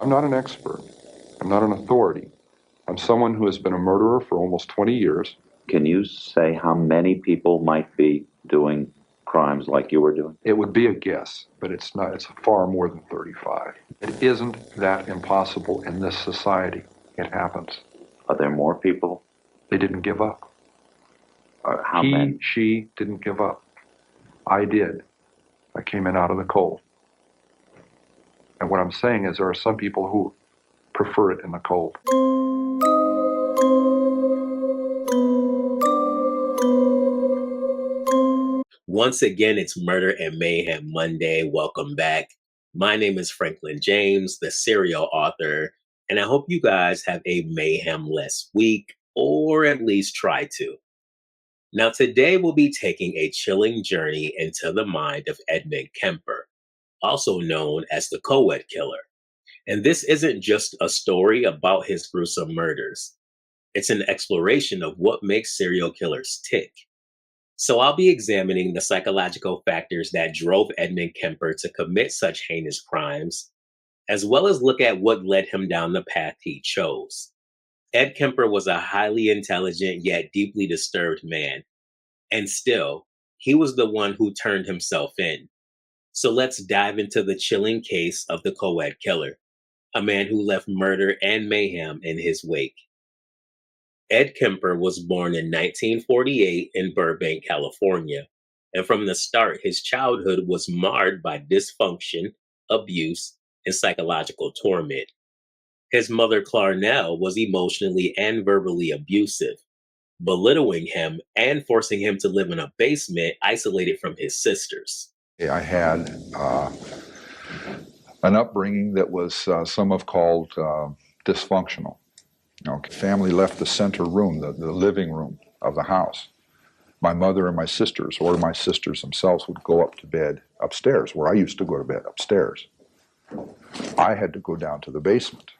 I'm not an expert. I'm not an authority. I'm someone who has been a murderer for almost 20 years. Can you say how many people might be doing crimes like you were doing? It would be a guess, but it's not. It's far more than 35. It isn't that impossible in this society. It happens. Are there more people? They didn't give up. How many? She didn't give up. I did. I came in out of the cold. And what I'm saying is there are some people who prefer it in the cold. Once again, it's Murder and Mayhem Monday. Welcome back. My name is Franklin James, the serial author, and I hope you guys have a mayhem-less week, or at least try to. Now, today we'll be taking a chilling journey into the mind of Edmund Kemper, also known as the co-ed killer. And this isn't just a story about his gruesome murders. It's an exploration of what makes serial killers tick. So I'll be examining the psychological factors that drove Edmund Kemper to commit such heinous crimes, as well as look at what led him down the path he chose. Ed Kemper was a highly intelligent yet deeply disturbed man, and still, he was the one who turned himself in. So let's dive into the chilling case of the co-ed killer, a man who left murder and mayhem in his wake. Ed Kemper was born in 1948 in Burbank, California, and from the start, his childhood was marred by dysfunction, abuse, and psychological torment. His mother, Clarnell, was emotionally and verbally abusive, belittling him and forcing him to live in a basement isolated from his sisters. I had an upbringing that was some have called dysfunctional. Family left the center room, the living room of the house. My mother and my sisters, or my sisters themselves, would go up to bed upstairs, where I used to go to bed upstairs. I had to go down to the basement.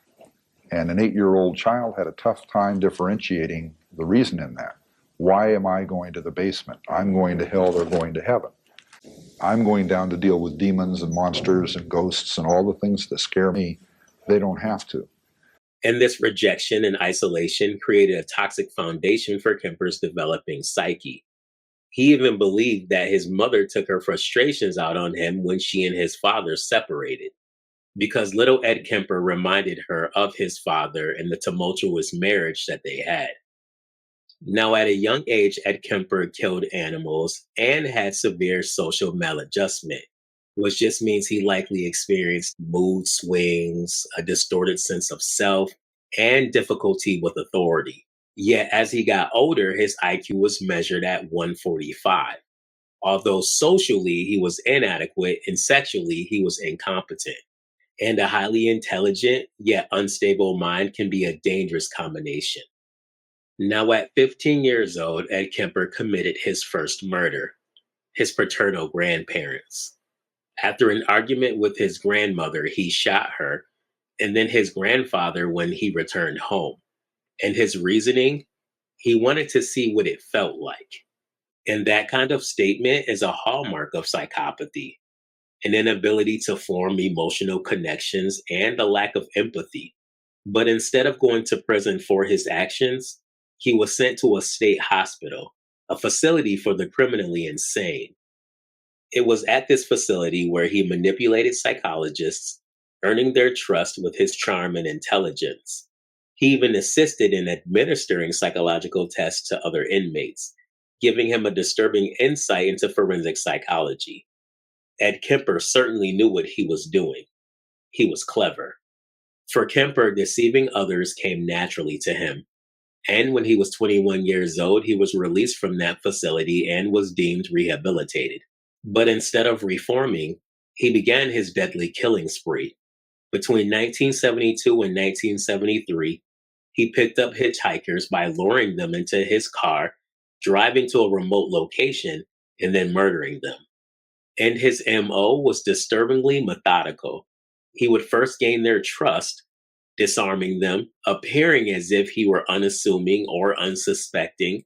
And an 8-year-old child had a tough time differentiating the reason in that. Why am I going to the basement? I'm going to hell, they're going to heaven. I'm going down to deal with demons and monsters and ghosts and all the things that scare me. They don't have to. And this rejection and isolation created a toxic foundation for Kemper's developing psyche. He even believed that his mother took her frustrations out on him when she and his father separated, because little Ed Kemper reminded her of his father and the tumultuous marriage that they had. Now, at a young age, Ed Kemper killed animals and had severe social maladjustment, which just means he likely experienced mood swings, a distorted sense of self, and difficulty with authority. Yet, as he got older, his IQ was measured at 145. Although socially he was inadequate and sexually he was incompetent. And a highly intelligent yet unstable mind can be a dangerous combination. Now, at 15 years old, Ed Kemper committed his first murder, his paternal grandparents. After an argument with his grandmother, he shot her, and then his grandfather when he returned home. And his reasoning? He wanted to see what it felt like. And that kind of statement is a hallmark of psychopathy, an inability to form emotional connections and a lack of empathy. But instead of going to prison for his actions, he was sent to a state hospital, a facility for the criminally insane. It was at this facility where he manipulated psychologists, earning their trust with his charm and intelligence. He even assisted in administering psychological tests to other inmates, giving him a disturbing insight into forensic psychology. Ed Kemper certainly knew what he was doing. He was clever. For Kemper, deceiving others came naturally to him. And when he was 21 years old, he was released from that facility and was deemed rehabilitated. But instead of reforming, he began his deadly killing spree. Between 1972 and 1973, he picked up hitchhikers by luring them into his car, driving to a remote location, and then murdering them. And his MO was disturbingly methodical. He would first gain their trust, disarming them, appearing as if he were unassuming or unsuspecting,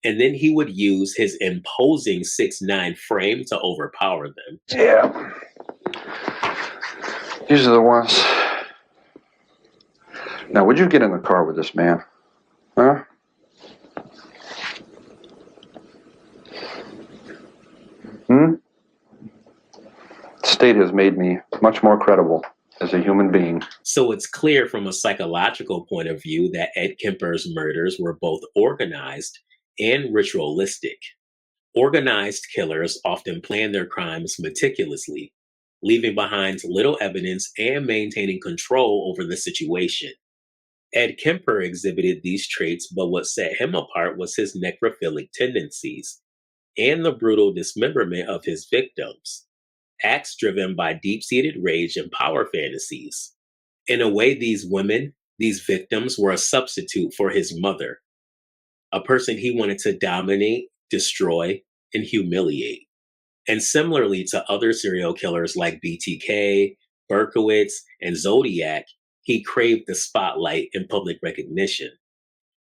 and then he would use his imposing 6'9" frame to overpower them. Yeah. These are the ones Now, would you get in the car with this man? Huh? Hmm? The state has made me much more credible as a human being. So it's clear from a psychological point of view that Ed Kemper's murders were both organized and ritualistic. Organized killers often plan their crimes meticulously, leaving behind little evidence and maintaining control over the situation. Ed Kemper exhibited these traits, but what set him apart was his necrophilic tendencies and the brutal dismemberment of his victims, acts driven by deep seated rage and power fantasies. In a way, these women, these victims, were a substitute for his mother, a person he wanted to dominate, destroy, and humiliate. And similarly to other serial killers like BTK, Berkowitz, and Zodiac, he craved the spotlight and public recognition,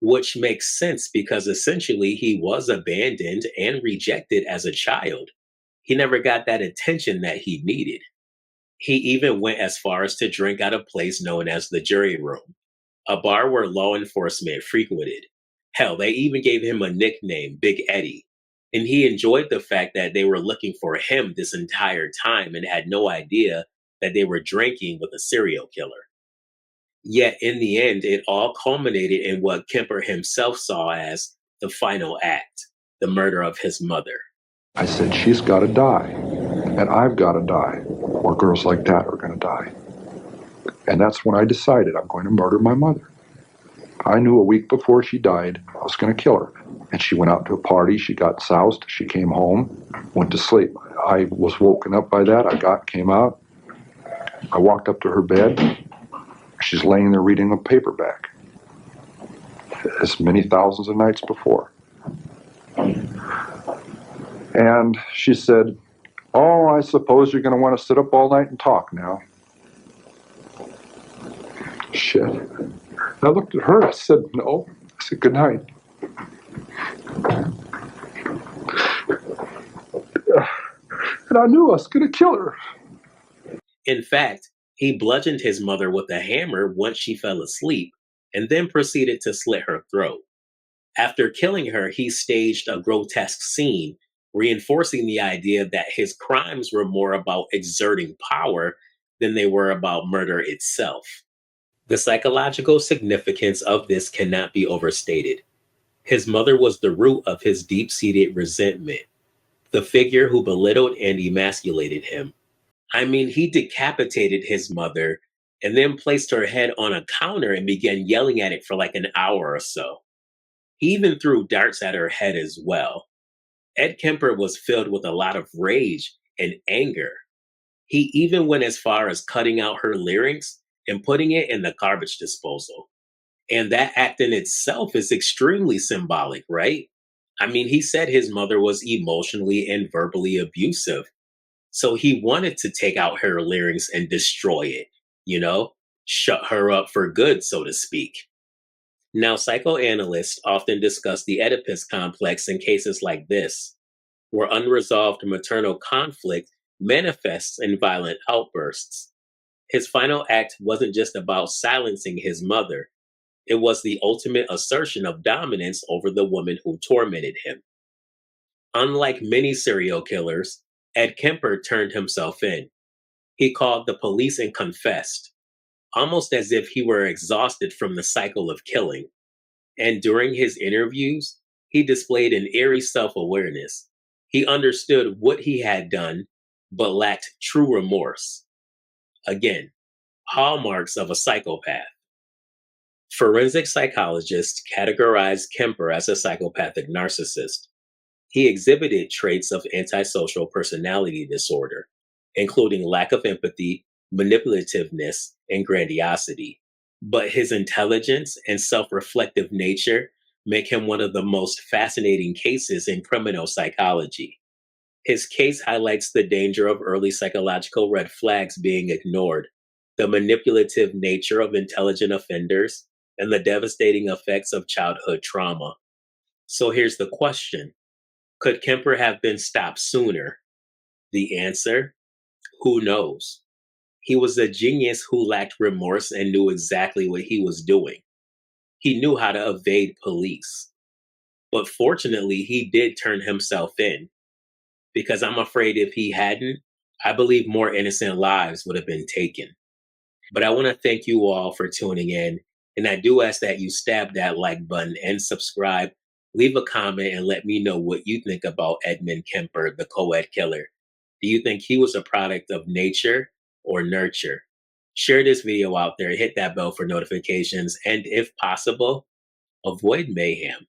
which makes sense because essentially he was abandoned and rejected as a child. He never got that attention that he needed. He even went as far as to drink at a place known as the jury room, a bar where law enforcement frequented. Hell, they even gave him a nickname, Big Eddie. And he enjoyed the fact that they were looking for him this entire time and had no idea that they were drinking with a serial killer. Yet in the end, it all culminated in what Kemper himself saw as the final act, the murder of his mother. I said, she's got to die, and I've got to die, or girls like that are going to die. And that's when I decided I'm going to murder my mother. I knew a week before she died, I was going to kill her. And she went out to a party, she got soused, she came home, went to sleep. I was woken up by that, came out, I walked up to her bed, she's laying there reading a paperback, as many thousands of nights before. And she said, "Oh, I suppose you're going to want to sit up all night and talk now." Shit. I looked at her, I said, "No." I said, "Good night." And I knew I was going to kill her. In fact, he bludgeoned his mother with a hammer once she fell asleep and then proceeded to slit her throat. After killing her, he staged a grotesque scene, reinforcing the idea that his crimes were more about exerting power than they were about murder itself. The psychological significance of this cannot be overstated. His mother was the root of his deep seated resentment, the figure who belittled and emasculated him. I mean, he decapitated his mother and then placed her head on a counter and began yelling at it for like an hour or so. He even threw darts at her head as well. Ed Kemper was filled with a lot of rage and anger. He even went as far as cutting out her larynx and putting it in the garbage disposal. And that act in itself is extremely symbolic, right? I mean, he said his mother was emotionally and verbally abusive. So he wanted to take out her larynx and destroy it, you know, shut her up for good, so to speak. Now, psychoanalysts often discuss the Oedipus complex in cases like this, where unresolved maternal conflict manifests in violent outbursts. His final act wasn't just about silencing his mother, it was the ultimate assertion of dominance over the woman who tormented him. Unlike many serial killers, Ed Kemper turned himself in. He called the police and confessed, almost as if he were exhausted from the cycle of killing. And during his interviews, he displayed an eerie self awareness. He understood what he had done, but lacked true remorse. Again, hallmarks of a psychopath. Forensic psychologists categorized Kemper as a psychopathic narcissist. He exhibited traits of antisocial personality disorder, including lack of empathy, manipulativeness, and grandiosity. But his intelligence and self reflective nature make him one of the most fascinating cases in criminal psychology. His case highlights the danger of early psychological red flags being ignored, the manipulative nature of intelligent offenders, and the devastating effects of childhood trauma. So here's the question: could Kemper have been stopped sooner? The answer: who knows? He was a genius who lacked remorse and knew exactly what he was doing. He knew how to evade police. But fortunately, he did turn himself in, because I'm afraid if he hadn't, I believe more innocent lives would have been taken. But I want to thank you all for tuning in. And I do ask that you stab that like button and subscribe. Leave a comment and let me know what you think about Edmund Kemper, the co-ed killer. Do you think he was a product of nature or nurture? Share this video out there, hit that bell for notifications, and if possible, avoid mayhem.